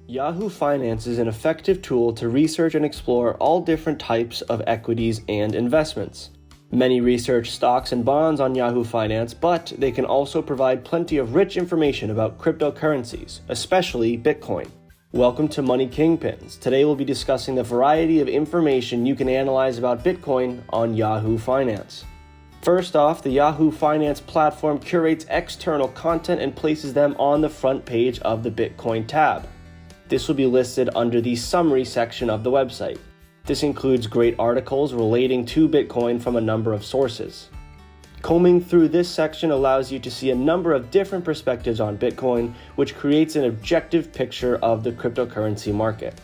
Yahoo Finance is an effective tool to research and explore all different types of equities and investments. Many research stocks and bonds on Yahoo Finance, but they can also provide plenty of rich information about cryptocurrencies, especially Bitcoin. Welcome to Money Kingpins. Today we'll be discussing the variety of information you can analyze about Bitcoin on Yahoo Finance. First off, the Yahoo Finance platform curates external content and places them on the front page of the Bitcoin tab. This will be listed under the summary section of the website. This includes great articles relating to Bitcoin from a number of sources. Combing through this section allows you to see a number of different perspectives on Bitcoin, which creates an objective picture of the cryptocurrency market.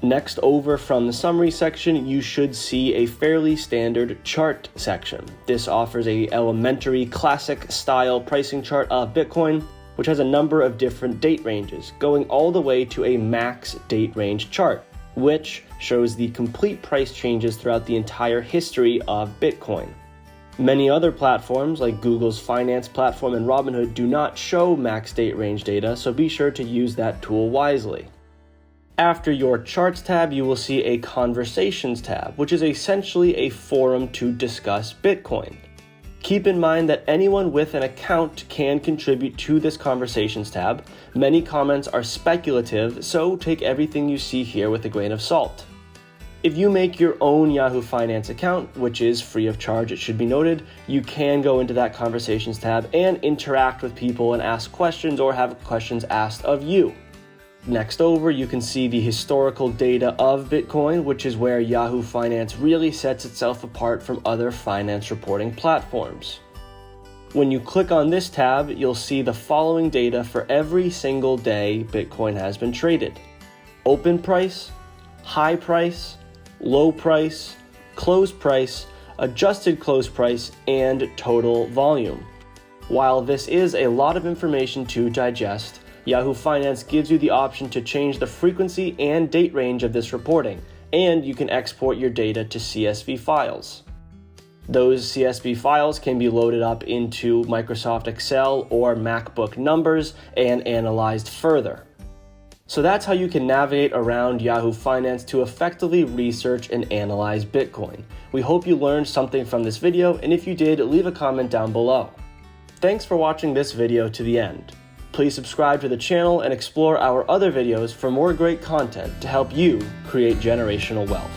Next, over from the summary section, you should see a fairly standard chart section. This offers an elementary classic style pricing chart of Bitcoin, which has a number of different date ranges, going all the way to a max date range chart, which shows the complete price changes throughout the entire history of Bitcoin. Many other platforms, like Google's Finance platform and Robinhood, do not show max date range data, so be sure to use that tool wisely. After your Charts tab, you will see a Conversations tab, which is essentially a forum to discuss Bitcoin. Keep in mind that anyone with an account can contribute to this Conversations tab. Many comments are speculative, so take everything you see here with a grain of salt. If you make your own Yahoo Finance account, which is free of charge, it should be noted, you can go into that Conversations tab and interact with people and ask questions or have questions asked of you. Next over, you can see the historical data of Bitcoin, which is where Yahoo Finance really sets itself apart from other finance reporting platforms. When you click on this tab, you'll see the following data for every single day Bitcoin has been traded: open price, high price, low price, close price, adjusted close price, and total volume. While this is a lot of information to digest, Yahoo Finance gives you the option to change the frequency and date range of this reporting, and you can export your data to CSV files. Those CSV files can be loaded up into Microsoft Excel or MacBook Numbers and analyzed further. So that's how you can navigate around Yahoo Finance to effectively research and analyze Bitcoin. We hope you learned something from this video, and if you did, leave a comment down below. Thanks for watching this video to the end. Please subscribe to the channel and explore our other videos for more great content to help you create generational wealth.